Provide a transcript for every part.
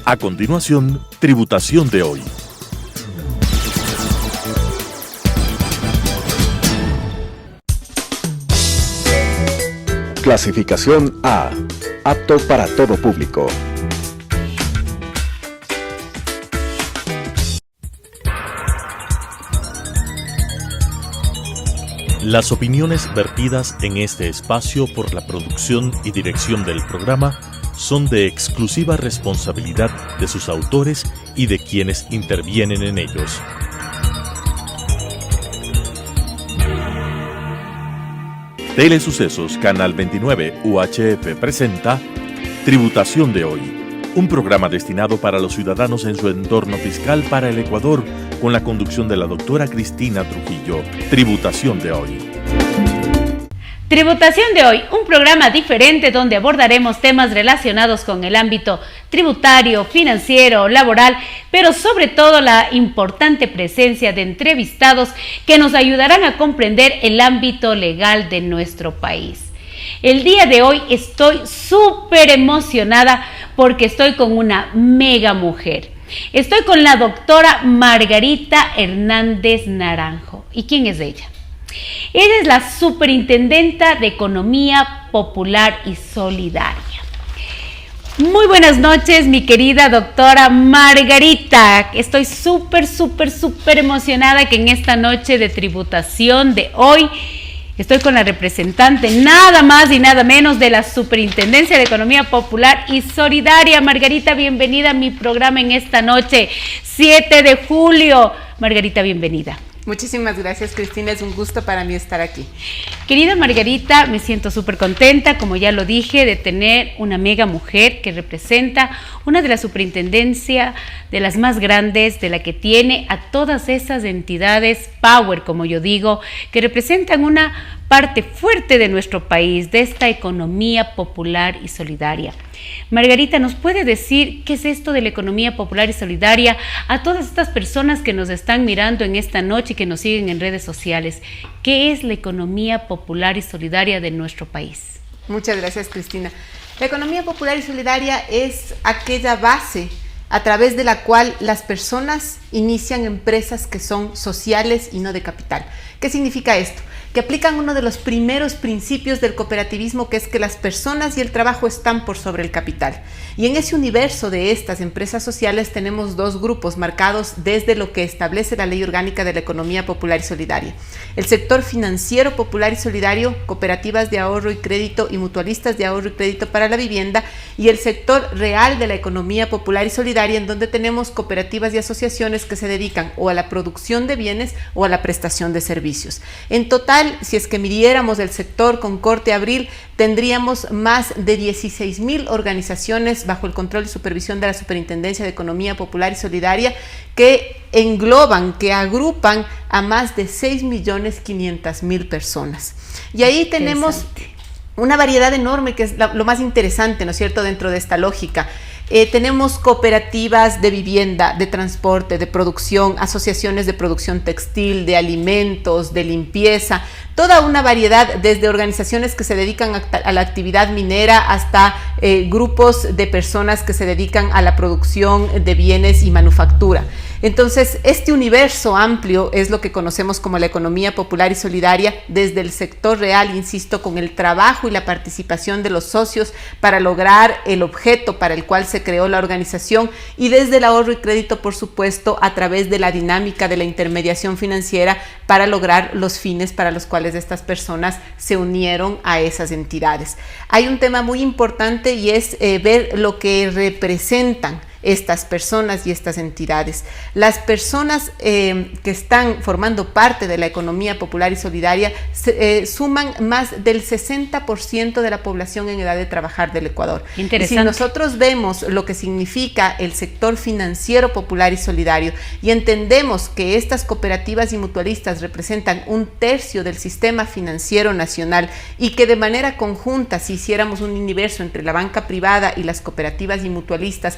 A continuación, Tributación de hoy. Clasificación A. Apto para todo público. Las opiniones vertidas en este espacio por la producción y dirección del programa son de exclusiva responsabilidad de sus autores y de quienes intervienen en ellos. Telesucesos Canal 29 UHF presenta Tributación de hoy, un programa destinado para los ciudadanos en su entorno fiscal para el Ecuador, con la conducción de la doctora Cristina Trujillo. Tributación de hoy. Tributación de hoy, un programa diferente donde abordaremos temas relacionados con el ámbito tributario, financiero, laboral, pero sobre todo la importante presencia de entrevistados que nos ayudarán a comprender el ámbito legal de nuestro país. El día de hoy estoy súper emocionada porque estoy con una mega mujer. Estoy con la doctora Margarita Hernández Naranjo. ¿Y quién es ella? Ella es la Superintendenta de Economía Popular y Solidaria. Muy buenas noches, mi querida doctora Margarita. Estoy súper emocionada que en esta noche de tributación de hoy estoy con la representante nada más y nada menos de la Superintendencia de Economía Popular y Solidaria. Margarita, bienvenida a mi programa en esta noche, 7 de julio. Margarita, bienvenida. Muchísimas gracias, Cristina, es un gusto para mí estar aquí. Querida Margarita, me siento súper contenta, como ya lo dije, de tener una mega mujer que representa una de las superintendencias de las más grandes, de la que tiene a todas esas entidades power, como yo digo, que representan una parte fuerte de nuestro país, de esta economía popular y solidaria. Margarita, ¿nos puede decir qué es esto de la economía popular y solidaria a todas estas personas que nos están mirando en esta noche y que nos siguen en redes sociales? ¿Qué es la economía popular y solidaria de nuestro país? Muchas gracias, Cristina. La economía popular y solidaria es aquella base a través de la cual las personas inician empresas que son sociales y no de capital. ¿Qué significa esto? Que aplican uno de los primeros principios del cooperativismo, que es que las personas y el trabajo están por sobre el capital. Y en ese universo de estas empresas sociales tenemos dos grupos marcados desde lo que establece la Ley Orgánica de la Economía Popular y Solidaria. El sector financiero popular y solidario, cooperativas de ahorro y crédito y mutualistas de ahorro y crédito para la vivienda, y el sector real de la economía popular y solidaria, en donde tenemos cooperativas y asociaciones que se dedican o a la producción de bienes o a la prestación de servicios. En total, si es que midiéramos el sector con corte a abril, tendríamos más de 16,000 organizaciones bajo el control y supervisión de la Superintendencia de Economía Popular y Solidaria, que engloban, que agrupan a más de 6,500,000 personas. Y ahí tenemos una variedad enorme, que es lo más interesante, ¿no es cierto?, dentro de esta lógica. Tenemos cooperativas de vivienda, de transporte, de producción, asociaciones de producción textil, de alimentos, de limpieza, toda una variedad, desde organizaciones que se dedican a la actividad minera hasta grupos de personas que se dedican a la producción de bienes y manufactura. Entonces, este universo amplio es lo que conocemos como la economía popular y solidaria, desde el sector real, insisto, con el trabajo y la participación de los socios para lograr el objeto para el cual se creó la organización, y desde el ahorro y crédito, por supuesto, a través de la dinámica de la intermediación financiera para lograr los fines para los cuales estas personas se unieron a esas entidades. Hay un tema muy importante y es ver lo que representan estas personas y estas entidades. Las personas que están formando parte de la economía popular y solidaria suman más del 60% de la población en edad de trabajar del Ecuador. Interesante. Y si nosotros vemos lo que significa el sector financiero popular y solidario y entendemos que estas cooperativas y mutualistas representan 1/3 del sistema financiero nacional, y que de manera conjunta, si hiciéramos un universo entre la banca privada y las cooperativas y mutualistas,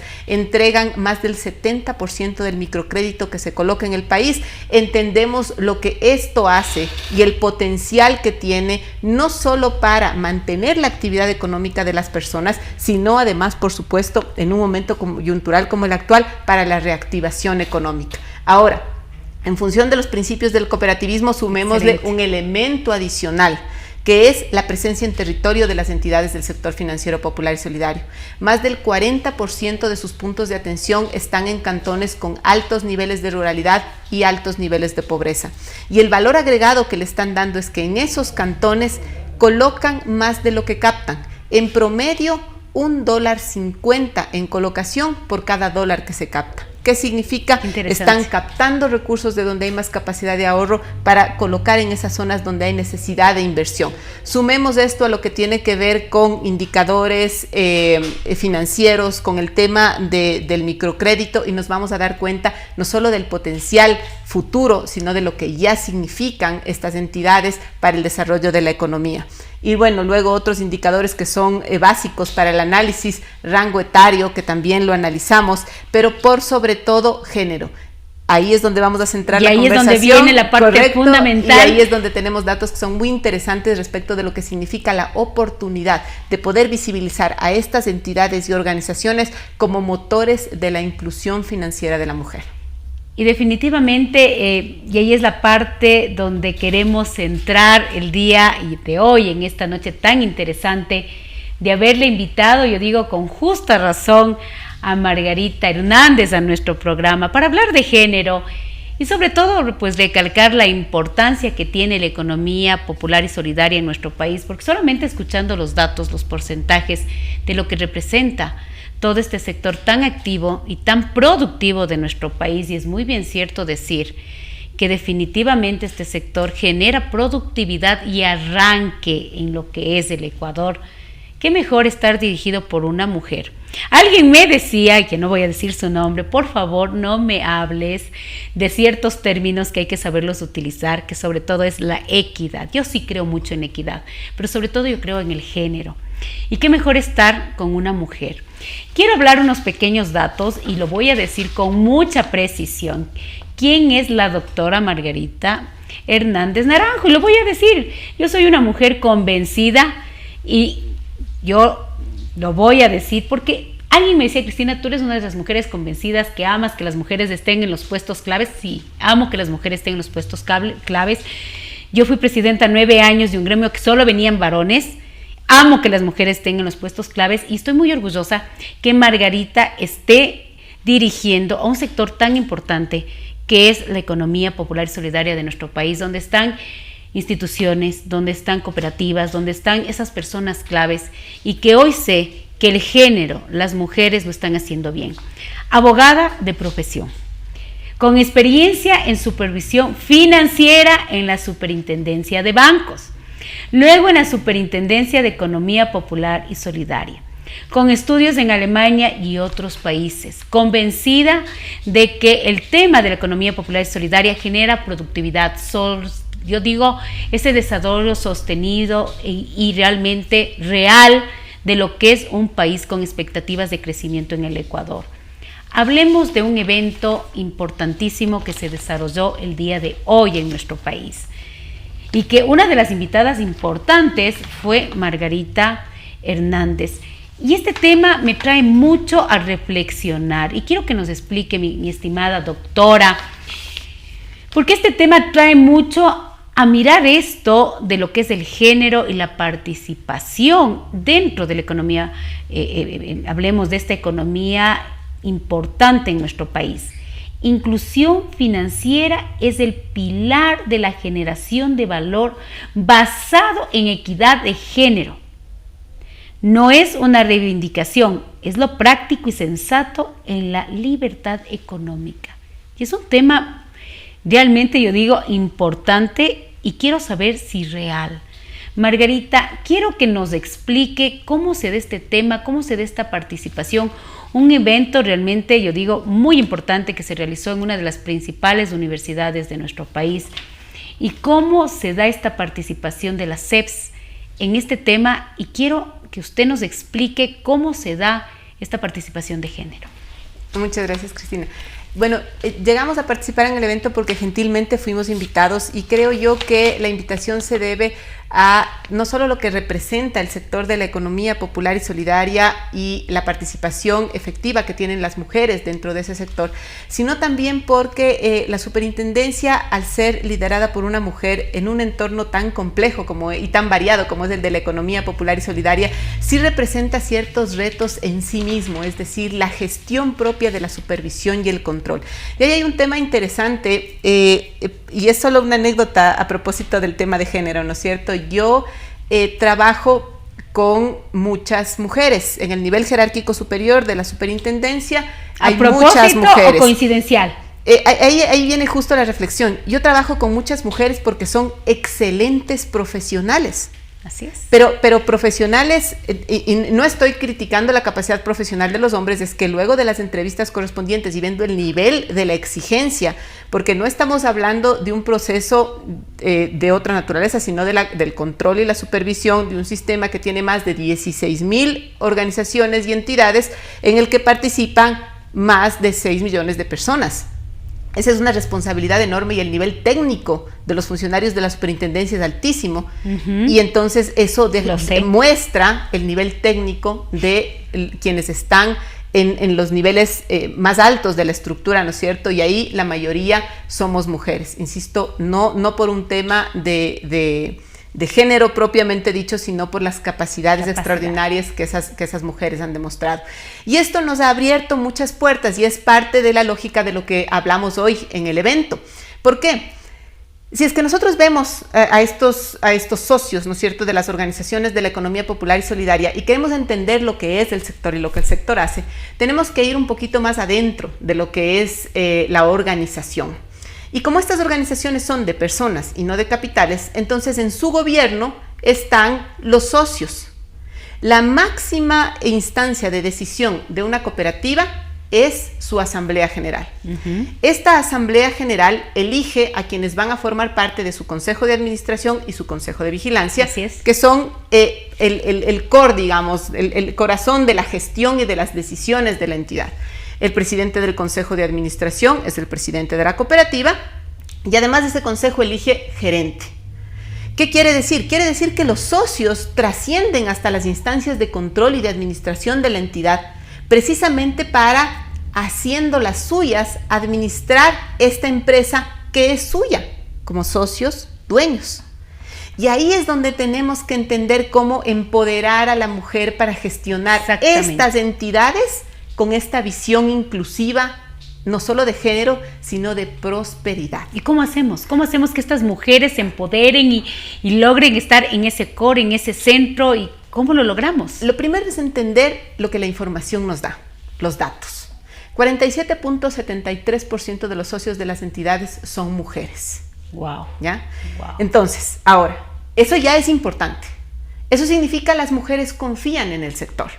entregan más del 70% del microcrédito que se coloca en el país. Entendemos lo que esto hace y el potencial que tiene, no solo para mantener la actividad económica de las personas, sino además, por supuesto, en un momento coyuntural como el actual, para la reactivación económica. Ahora, en función de los principios del cooperativismo, sumémosle un elemento adicional, que es la presencia en territorio de las entidades del sector financiero popular y solidario. Más del 40% de sus puntos de atención están en cantones con altos niveles de ruralidad y altos niveles de pobreza. Y el valor agregado que le están dando es que en esos cantones colocan más de lo que captan. En promedio, $1.50 en colocación por cada dólar que se capta. ¿Qué significa? Están captando recursos de donde hay más capacidad de ahorro para colocar en esas zonas donde hay necesidad de inversión. Sumemos esto a lo que tiene que ver con indicadores financieros, con el tema del microcrédito, y nos vamos a dar cuenta no solo del potencial futuro, sino de lo que ya significan estas entidades para el desarrollo de la economía. Y bueno, luego otros indicadores que son básicos para el análisis, rango etario, que también lo analizamos, pero por sobre todo género. Ahí es donde vamos a centrar la conversación. Y ahí es donde viene la parte fundamental. Y ahí es donde tenemos datos que son muy interesantes respecto de lo que significa la oportunidad de poder visibilizar a estas entidades y organizaciones como motores de la inclusión financiera de la mujer. Y definitivamente, y ahí es la parte donde queremos centrar el día de hoy, en esta noche tan interesante, de haberle invitado, yo digo con justa razón, a Margarita Hernández a nuestro programa para hablar de género y sobre todo pues recalcar la importancia que tiene la economía popular y solidaria en nuestro país, porque solamente escuchando los datos, los porcentajes de lo que representa todo este sector tan activo y tan productivo de nuestro país, y es muy bien cierto decir que definitivamente este sector genera productividad y arranque en lo que es el Ecuador, qué mejor estar dirigido por una mujer. Alguien me decía, que no voy a decir su nombre, por favor no me hables de ciertos términos que hay que saberlos utilizar, que sobre todo es la equidad. Yo sí creo mucho en equidad, pero sobre todo yo creo en el género. Y qué mejor estar con una mujer. Quiero hablar unos pequeños datos y lo voy a decir con mucha precisión. ¿Quién es la doctora Margarita Hernández Naranjo? Y lo voy a decir, yo soy una mujer convencida y yo lo voy a decir porque alguien me decía, Cristina, tú eres una de las mujeres convencidas que amas que las mujeres estén en los puestos claves. Sí, amo que las mujeres estén en los puestos claves. Yo fui presidenta 9 años de un gremio que solo venían varones. Amo que las mujeres estén en los puestos claves y estoy muy orgullosa que Margarita esté dirigiendo a un sector tan importante que es la economía popular y solidaria de nuestro país, donde están instituciones, donde están cooperativas, donde están esas personas claves y que hoy sé que el género, las mujeres lo están haciendo bien. Abogada de profesión, con experiencia en supervisión financiera en la Superintendencia de Bancos, luego en la Superintendencia de Economía Popular y Solidaria, con estudios en Alemania y otros países, convencida de que el tema de la economía popular y solidaria genera productividad, yo digo, ese desarrollo sostenido y realmente real de lo que es un país con expectativas de crecimiento en el Ecuador. Hablemos de un evento importantísimo que se desarrolló el día de hoy en nuestro país y que una de las invitadas importantes fue Margarita Hernández. Y este tema me trae mucho a reflexionar y quiero que nos explique mi estimada doctora, porque este tema trae mucho a mirar esto de lo que es el género y la participación dentro de la economía, hablemos de esta economía importante en nuestro país. Inclusión financiera es el pilar de la generación de valor basado en equidad de género. No es una reivindicación, es lo práctico y sensato en la libertad económica. Y es un tema realmente, yo digo, importante y quiero saber si real. Margarita, quiero que nos explique cómo se da este tema, cómo se da esta participación. Un evento realmente, yo digo, muy importante que se realizó en una de las principales universidades de nuestro país. Y cómo se da esta participación de las CEPS en este tema. Y quiero que usted nos explique cómo se da esta participación de género. Muchas gracias, Cristina. Bueno, llegamos a participar en el evento porque gentilmente fuimos invitados y creo yo que la invitación se debe a no solo lo que representa el sector de la economía popular y solidaria y la participación efectiva que tienen las mujeres dentro de ese sector, sino también porque la superintendencia, al ser liderada por una mujer en un entorno tan complejo y tan variado como es el de la economía popular y solidaria, sí representa ciertos retos en sí mismo, es decir, la gestión propia de la supervisión y el control. Y ahí hay un tema interesante, y es solo una anécdota a propósito del tema de género, ¿no es cierto? Yo trabajo con muchas mujeres en el nivel jerárquico superior de la superintendencia. Hay muchas mujeres. ¿O coincidencial? Ahí viene justo la reflexión. Yo trabajo con muchas mujeres porque son excelentes profesionales. Así es. Pero profesionales, y no estoy criticando la capacidad profesional de los hombres, es que luego de las entrevistas correspondientes y viendo el nivel de la exigencia, porque no estamos hablando de un proceso de otra naturaleza, sino del control y la supervisión de un sistema que tiene más de 16,000 organizaciones y entidades en el que participan más de 6 millones de personas. Esa es una responsabilidad enorme y el nivel técnico de los funcionarios de la superintendencia es altísimo. Y entonces eso demuestra el nivel técnico de quienes están en los niveles más altos de la estructura, ¿no es cierto? Y ahí la mayoría somos mujeres. Insisto, no por un tema de género propiamente dicho, sino por las capacidades extraordinarias que esas mujeres han demostrado. Y esto nos ha abierto muchas puertas y es parte de la lógica de lo que hablamos hoy en el evento. ¿Por qué? Si es que nosotros vemos a estos socios, ¿no es cierto?, de las organizaciones de la economía popular y solidaria y queremos entender lo que es el sector y lo que el sector hace, tenemos que ir un poquito más adentro de lo que es la organización. Y como estas organizaciones son de personas y no de capitales, entonces en su gobierno están los socios. La máxima instancia de decisión de una cooperativa es su asamblea general. Esta asamblea general elige a quienes van a formar parte de su consejo de administración y su consejo de vigilancia, que son el core, digamos, el corazón de la gestión y de las decisiones de la entidad. El presidente del consejo de administración es el presidente de la cooperativa y además de ese consejo elige gerente. ¿Qué quiere decir? Quiere decir que los socios trascienden hasta las instancias de control y de administración de la entidad precisamente para, haciendo las suyas, administrar esta empresa que es suya, como socios dueños. Y ahí es donde tenemos que entender cómo empoderar a la mujer para gestionar estas entidades con esta visión inclusiva, no solo de género, sino de prosperidad. ¿Y cómo hacemos? ¿Cómo hacemos que estas mujeres se empoderen y logren estar en ese core, en ese centro? ¿Y cómo lo logramos? Lo primero es entender lo que la información nos da, los datos. 47.73% de los socios de las entidades son mujeres. Wow. ¿Ya? Wow. Entonces, ahora, eso ya es importante. Eso significa que las mujeres confían en el sector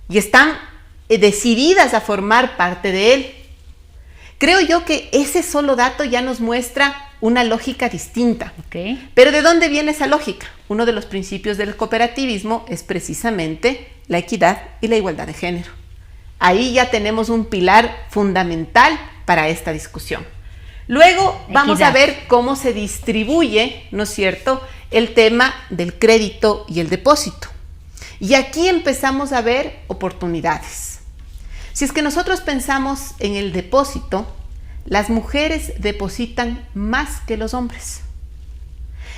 y están decididas a formar parte de él. Creo yo que ese solo dato ya nos muestra una lógica distinta. Pero ¿de dónde viene esa lógica? Uno de los principios del cooperativismo es precisamente la equidad y la igualdad de género. Ahí ya tenemos un pilar fundamental para esta discusión. Luego vamos a ver cómo se distribuye, ¿no es cierto?, el tema del crédito y el depósito. Y aquí empezamos a ver oportunidades. Si es que nosotros pensamos en el depósito, las mujeres depositan más que los hombres.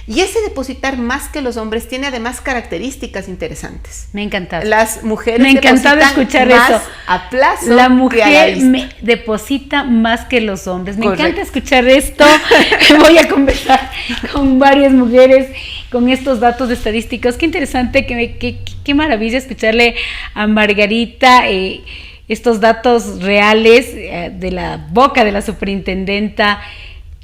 Y ese depositar más que los hombres tiene además características interesantes. Me ha encantado. Las mujeres me encantaba escuchar más eso. A plazo. La mujer deposita más que los hombres. Me encanta escuchar esto. Voy a conversar con varias mujeres con estos datos estadísticos. Qué interesante, qué maravilla escucharle a Margarita estos datos reales de la boca de la superintendenta.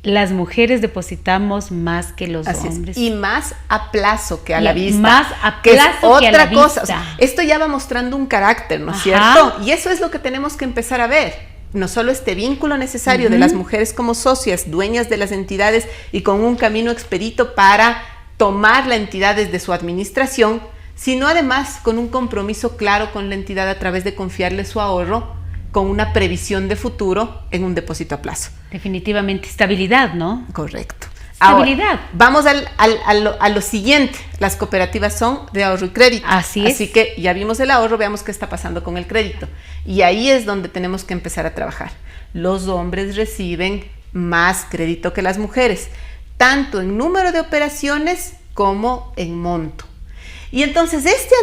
Las mujeres depositamos más que los hombres. Y más a plazo que a la vista. Más a plazo que a la vista. Otra cosa. O sea, esto ya va mostrando un carácter, ¿no es cierto? Y eso es lo que tenemos que empezar a ver. No solo este vínculo necesario de las mujeres como socias, dueñas de las entidades y con un camino expedito para tomar la entidad desde su administración, sino además con un compromiso claro con la entidad a través de confiarle su ahorro con una previsión de futuro en un depósito a plazo. Definitivamente, estabilidad, ¿no? Correcto. Estabilidad. Ahora, vamos a lo siguiente. Las cooperativas son de ahorro y crédito. Así es. Así que ya vimos el ahorro, veamos qué está pasando con el crédito. Y ahí es donde tenemos que empezar a trabajar. Los hombres reciben más crédito que las mujeres, tanto en número de operaciones como en monto. Y entonces este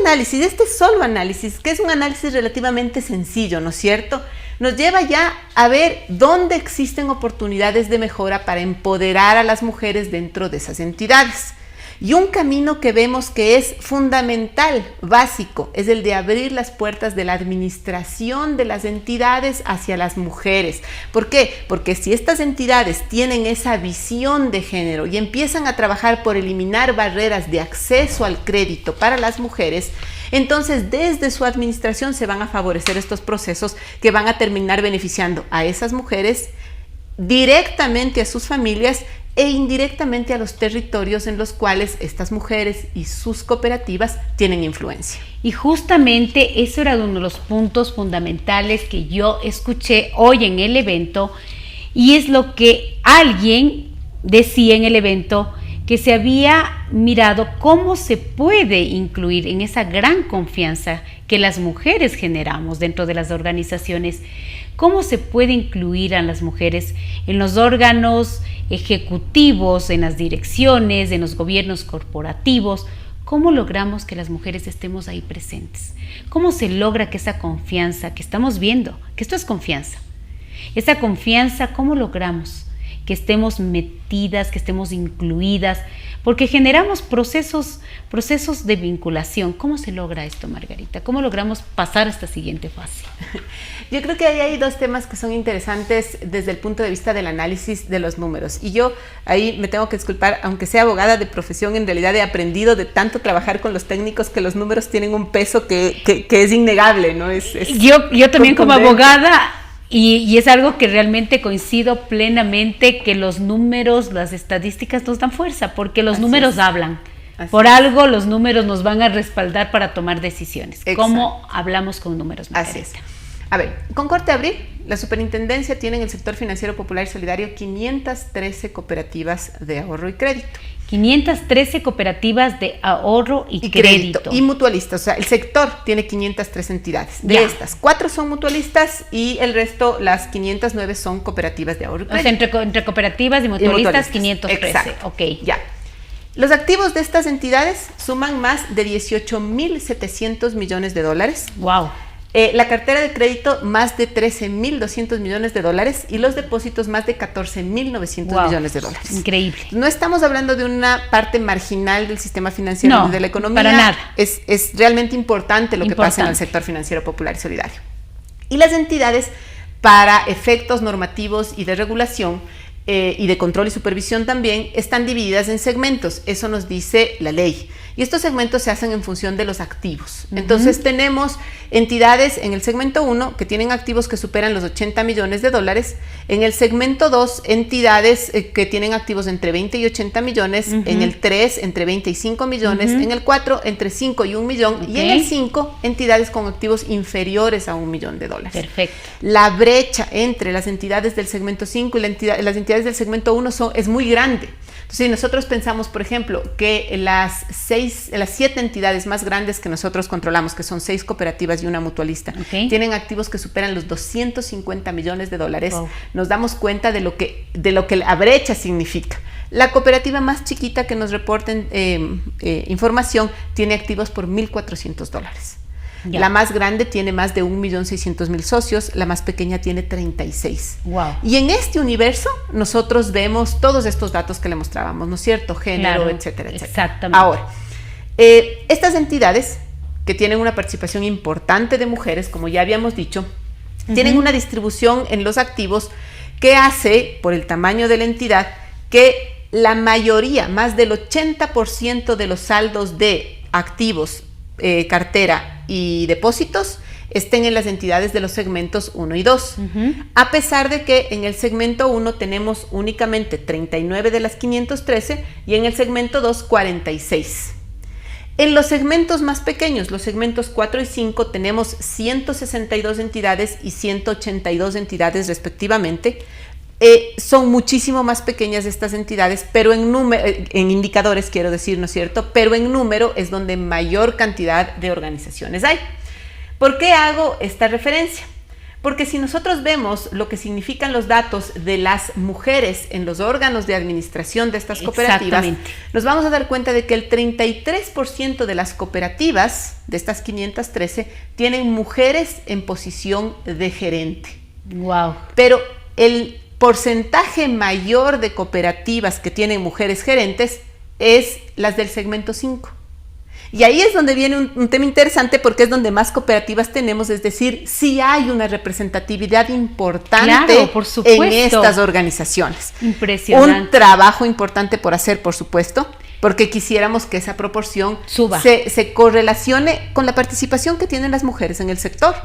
solo análisis, que es un análisis relativamente sencillo, ¿no es cierto?, nos lleva ya a ver dónde existen oportunidades de mejora para empoderar a las mujeres dentro de esas entidades. Y un camino que vemos que es fundamental, básico, es el de abrir las puertas de la administración de las entidades hacia las mujeres. ¿Por qué? Porque si estas entidades tienen esa visión de género y empiezan a trabajar por eliminar barreras de acceso al crédito para las mujeres, entonces desde su administración se van a favorecer estos procesos que van a terminar beneficiando a esas mujeres, directamente a sus familias e indirectamente a los territorios en los cuales estas mujeres y sus cooperativas tienen influencia. Y justamente eso era uno de los puntos fundamentales que yo escuché hoy en el evento, y es lo que alguien decía en el evento, que se había mirado cómo se puede incluir en esa gran confianza que las mujeres generamos dentro de las organizaciones, cómo se puede incluir a las mujeres en los órganos ejecutivos, en las direcciones, en los gobiernos corporativos. ¿Cómo logramos que las mujeres estemos ahí presentes? ¿Cómo se logra que esa confianza que estamos viendo, que esto es confianza, esa confianza, cómo logramos que estemos metidas, que estemos incluidas? Porque generamos procesos de vinculación. ¿Cómo se logra esto, Margarita? ¿Cómo logramos pasar a esta siguiente fase? Yo creo que ahí hay dos temas que son interesantes desde el punto de vista del análisis de los números. Y yo ahí me tengo que disculpar, aunque sea abogada de profesión, en realidad he aprendido de tanto trabajar con los técnicos que los números tienen un peso que es innegable, ¿no? Yo también como abogada, y es algo que realmente coincido plenamente, que los números, las estadísticas nos dan fuerza, porque los números hablan. Por algo los números nos van a respaldar para tomar decisiones. Exacto. ¿Cómo hablamos con números, Margarita? Así es. A ver, con corte de abril, la Superintendencia tiene en el sector financiero popular y solidario 513 cooperativas de ahorro y crédito. 513 cooperativas de ahorro y crédito. Y mutualistas, o sea, el sector tiene 503 entidades. De estas, 4 son mutualistas y el resto, las 509, son cooperativas de ahorro y crédito. O sea, entre cooperativas y mutualistas, 513. Exacto. Ok. Ya. Los activos de estas entidades suman más de 18.700 millones de dólares. Wow. La cartera de crédito, más de 13.200 millones de dólares, y los depósitos, más de 14.900 millones de dólares. Increíble. No estamos hablando de una parte marginal del sistema financiero, de la economía. Para nada. Es realmente importante lo que pasa en el sector financiero popular y solidario. Y las entidades, para efectos normativos y de regulación, y de control y supervisión también, están divididas en segmentos. Eso nos dice la ley. Y estos segmentos se hacen en función de los activos. Entonces tenemos entidades en el segmento 1 que tienen activos que superan los 80 millones de dólares. En el segmento 2, entidades que tienen activos entre 20 y 80 millones. En el 3, entre 20 y 5 millones. En el 4, entre 5 y 1 millón. Y en el 5, entidades con activos inferiores a 1 millón de dólares. Perfecto. La brecha entre las entidades del segmento 5 y las entidades del segmento 1 es muy grande. Entonces, si nosotros pensamos, por ejemplo, que las 7 entidades más grandes que nosotros controlamos, que son 6 cooperativas y una mutualista, tienen activos que superan los 250 millones de dólares, nos damos cuenta de lo que la brecha significa. La cooperativa más chiquita que nos reporten información tiene activos por $1.400. Ya. La más grande tiene más de 1.600.000 socios, la más pequeña tiene 36. Wow. Y en este universo nosotros vemos todos estos datos que le mostrábamos, ¿no es cierto? Género, etcétera, etcétera. Exactamente. Ahora, estas entidades que tienen una participación importante de mujeres, como ya habíamos dicho, tienen una distribución en los activos que hace, por el tamaño de la entidad, que la mayoría, más del 80% de los saldos de activos, cartera y depósitos, estén en las entidades de los segmentos 1 y 2. A pesar de que en el segmento 1 tenemos únicamente 39 de las 513 y en el segmento 2, 46. En los segmentos más pequeños, los segmentos 4 y 5, tenemos 162 entidades y 182 entidades respectivamente. Son muchísimo más pequeñas estas entidades, pero en indicadores, quiero decir, ¿no es cierto? Pero en número es donde mayor cantidad de organizaciones hay. ¿Por qué hago esta referencia? Porque si nosotros vemos lo que significan los datos de las mujeres en los órganos de administración de estas cooperativas, nos vamos a dar cuenta de que el 33% de las cooperativas, de estas 513, tienen mujeres en posición de gerente. Wow. Pero el porcentaje mayor de cooperativas que tienen mujeres gerentes es las del segmento 5. Y ahí es donde viene un tema interesante, porque es donde más cooperativas tenemos, es decir, sí hay una representatividad importante, claro, por supuesto, en estas organizaciones. Impresionante. Un trabajo importante por hacer, por supuesto, porque quisiéramos que esa proporción suba, se correlacione con la participación que tienen las mujeres en el sector.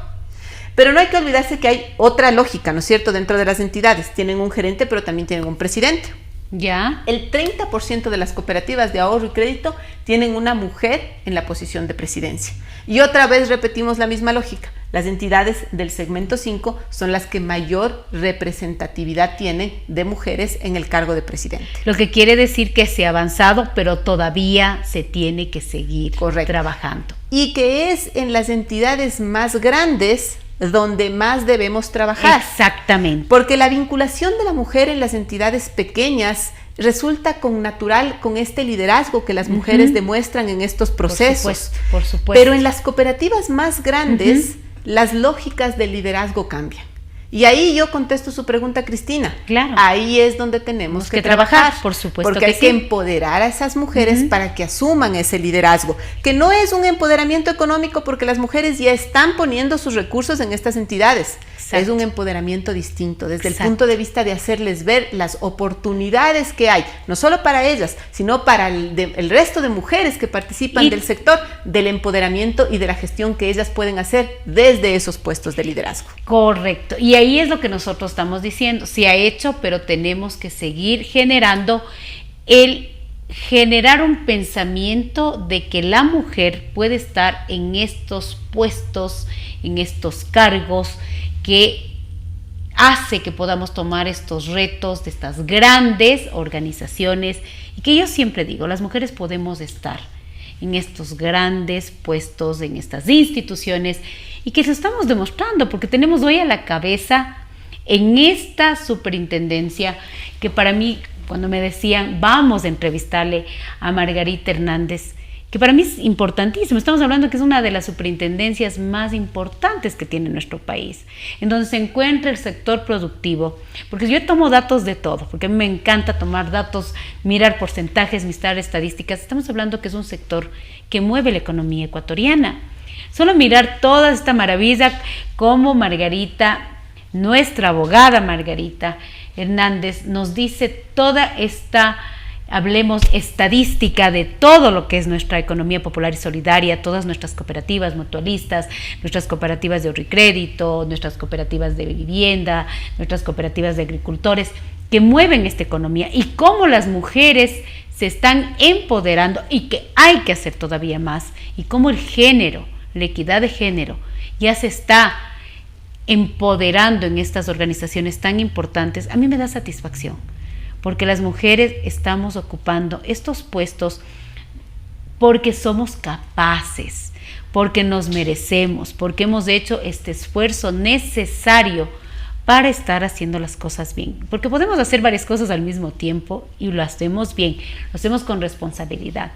Pero no hay que olvidarse que hay otra lógica, ¿no es cierto?, dentro de las entidades. Tienen un gerente, pero también tienen un presidente. ¿Ya? El 30% de las cooperativas de ahorro y crédito tienen una mujer en la posición de presidencia. Y otra vez repetimos la misma lógica. Las entidades del segmento 5 son las que mayor representatividad tienen de mujeres en el cargo de presidente. Lo que quiere decir que se ha avanzado, pero todavía se tiene que seguir trabajando. Y que es en las entidades más grandes donde más debemos trabajar. Exactamente. Porque la vinculación de la mujer en las entidades pequeñas resulta natural con este liderazgo que las mujeres demuestran en estos procesos. Por supuesto. Pero en las cooperativas más grandes, las lógicas del liderazgo cambian. Y ahí yo contesto su pregunta, Cristina. Claro. Ahí es donde tenemos que trabajar. Por supuesto. Porque hay que empoderar a esas mujeres para que asuman ese liderazgo. Que no es un empoderamiento económico, porque las mujeres ya están poniendo sus recursos en estas entidades. Exacto. Es un empoderamiento distinto, desde el punto de vista de hacerles ver las oportunidades que hay, no solo para ellas, sino para el resto de mujeres que participan del sector, del empoderamiento y de la gestión que ellas pueden hacer desde esos puestos de liderazgo. Correcto. Y ahí es lo que nosotros estamos diciendo. Se ha hecho, pero tenemos que seguir generar un pensamiento de que la mujer puede estar en estos puestos, en estos cargos, que hace que podamos tomar estos retos de estas grandes organizaciones, y que yo siempre digo, las mujeres podemos estar en estos grandes puestos, en estas instituciones, y que lo estamos demostrando, porque tenemos hoy a la cabeza en esta superintendencia, que para mí, cuando me decían, vamos a entrevistarle a Margarita Hernández, que para mí es importantísimo. Estamos hablando que es una de las superintendencias más importantes que tiene nuestro país, en donde se encuentra el sector productivo, porque yo tomo datos de todo, porque a mí me encanta tomar datos, mirar porcentajes, mirar estadísticas. Estamos hablando que es un sector que mueve la economía ecuatoriana. Solo mirar toda esta maravilla, como Margarita, nuestra abogada Margarita Hernández, nos dice toda esta, hablemos estadística de todo lo que es nuestra economía popular y solidaria, todas nuestras cooperativas mutualistas, nuestras cooperativas de ahorro y crédito, nuestras cooperativas de vivienda, nuestras cooperativas de agricultores, que mueven esta economía, y cómo las mujeres se están empoderando, y que hay que hacer todavía más, y cómo el género, la equidad de género, ya se está empoderando en estas organizaciones tan importantes. A mí me da satisfacción, porque las mujeres estamos ocupando estos puestos porque somos capaces, porque nos merecemos, porque hemos hecho este esfuerzo necesario para estar haciendo las cosas bien. Porque podemos hacer varias cosas al mismo tiempo y lo hacemos bien, lo hacemos con responsabilidad.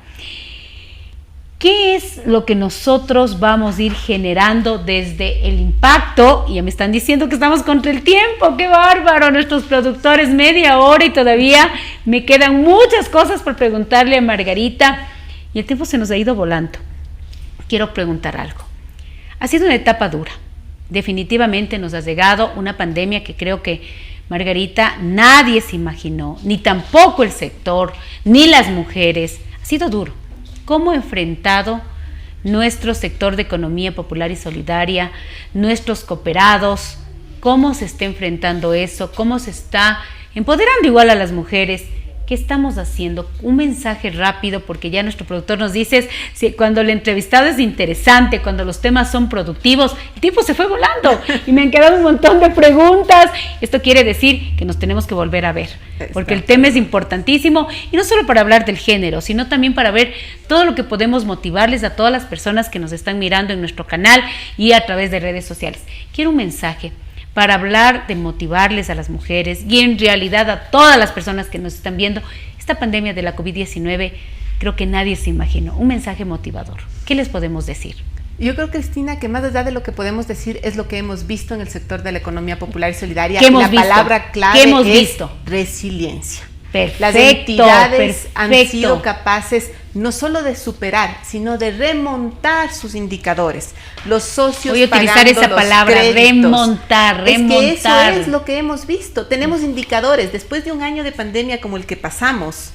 ¿Qué es lo que nosotros vamos a ir generando desde el impacto? Y ya me están diciendo que estamos contra el tiempo. ¡Qué bárbaro! Nuestros productores, media hora, y todavía me quedan muchas cosas por preguntarle a Margarita. Y el tiempo se nos ha ido volando. Quiero preguntar algo. Ha sido una etapa dura. Definitivamente nos ha llegado una pandemia que creo que, Margarita, nadie se imaginó, ni tampoco el sector, ni las mujeres. Ha sido duro. ¿Cómo ha enfrentado nuestro sector de economía popular y solidaria, nuestros cooperados? ¿Cómo se está enfrentando eso? ¿Cómo se está empoderando igual a las mujeres? ¿Qué estamos haciendo? Un mensaje rápido, porque ya nuestro productor nos dice, si cuando el entrevistado es interesante, cuando los temas son productivos, el tiempo se fue volando y me han quedado un montón de preguntas. Esto quiere decir que nos tenemos que volver a ver, porque el tema es importantísimo, y no solo para hablar del género, sino también para ver todo lo que podemos motivarles a todas las personas que nos están mirando en nuestro canal y a través de redes sociales. Quiero un mensaje para hablar de motivarles a las mujeres y en realidad a todas las personas que nos están viendo. Esta pandemia de la COVID-19 creo que nadie se imaginó. Un mensaje motivador. ¿Qué les podemos decir? Yo creo, Cristina, que más allá de lo que podemos decir es lo que hemos visto en el sector de la economía popular y solidaria. ¿Qué hemos la visto? palabra clave ¿Qué hemos es visto? Resiliencia. Perfecto, Las entidades han perfecto. sido capaces no solo de superar, sino de remontar sus indicadores. Los socios voy a utilizar pagando esa los palabra, créditos. remontar. Es que eso es lo que hemos visto. Tenemos indicadores. Después de un año de pandemia como el que pasamos,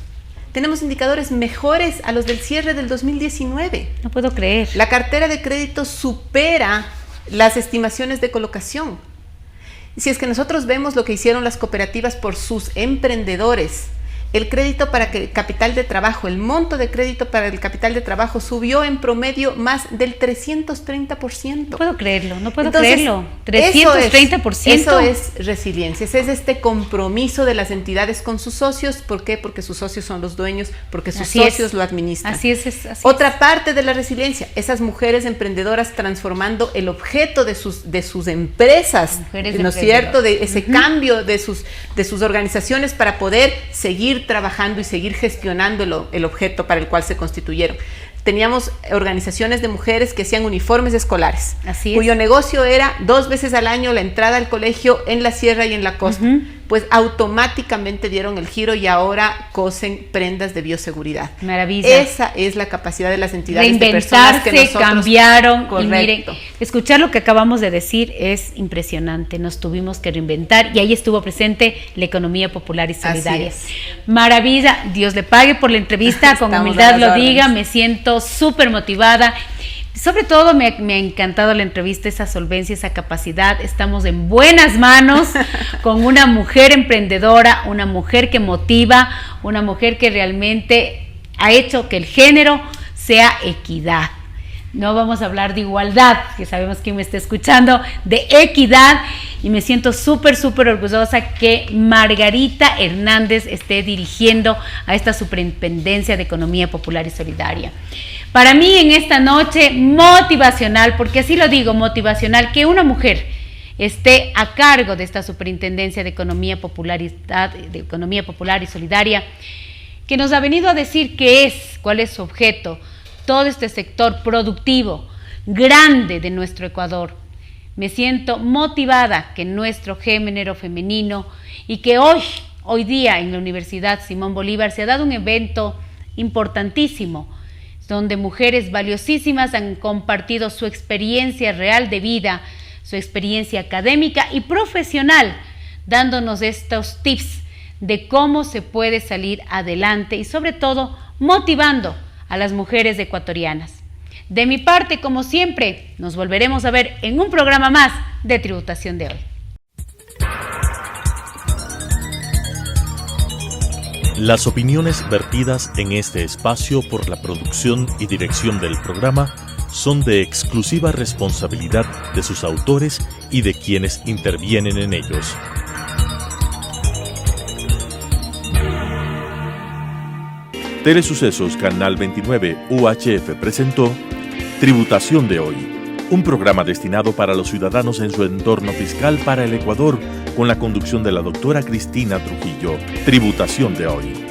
tenemos indicadores mejores a los del cierre del 2019. No puedo creer. La cartera de crédito supera las estimaciones de colocación. Si es que nosotros vemos lo que hicieron las cooperativas por sus emprendedores, el crédito para el capital de trabajo, el monto de crédito para el capital de trabajo subió en promedio más del 330%. No puedo creerlo, no puedo Entonces, creerlo. 330%. Eso es resiliencia, ese es este compromiso de las entidades con sus socios. ¿Por qué? Porque sus socios son los dueños, porque sus socios lo administran. Así es. Otra parte de la resiliencia, esas mujeres emprendedoras transformando el objeto de sus empresas, ¿no es cierto? De ese cambio de sus organizaciones para poder seguir trabajando y seguir gestionando el objeto para el cual se constituyeron. Teníamos organizaciones de mujeres que hacían uniformes escolares, cuyo negocio era 2 veces al año la entrada al colegio en la sierra y en la costa. Pues automáticamente dieron el giro y ahora cosen prendas de bioseguridad. Maravilla. Esa es la capacidad de las entidades de personas que nosotros cambiaron. Correcto. Y miren, escuchar lo que acabamos de decir es impresionante. Nos tuvimos que reinventar y ahí estuvo presente la economía popular y solidaria. Maravilla. Dios le pague por la entrevista. Con humildad lo diga. Me siento súper motivada. Sobre todo me ha encantado la entrevista, esa solvencia, esa capacidad. Estamos en buenas manos con una mujer emprendedora, una mujer que motiva, una mujer que realmente ha hecho que el género sea equidad. No vamos a hablar de igualdad, que sabemos quién me está escuchando, de equidad, y me siento súper orgullosa que Margarita Hernández esté dirigiendo a esta Superintendencia de Economía Popular y Solidaria. Para mí en esta noche motivacional, porque así lo digo, motivacional, que una mujer esté a cargo de esta Superintendencia de Economía Popular y Solidaria, que nos ha venido a decir cuál es su objeto, todo este sector productivo grande de nuestro Ecuador. Me siento motivada que nuestro género femenino, y que hoy día en la Universidad Simón Bolívar se ha dado un evento importantísimo, donde mujeres valiosísimas han compartido su experiencia real de vida, su experiencia académica y profesional, dándonos estos tips de cómo se puede salir adelante y sobre todo motivando a las mujeres ecuatorianas. De mi parte, como siempre, nos volveremos a ver en un programa más de Tributación de Hoy. Las opiniones vertidas en este espacio por la producción y dirección del programa son de exclusiva responsabilidad de sus autores y de quienes intervienen en ellos. Telesucesos Canal 29 UHF presentó Tributación de Hoy, un programa destinado para los ciudadanos en su entorno fiscal para el Ecuador, con la conducción de la doctora Cristina Trujillo. Tributación de Hoy.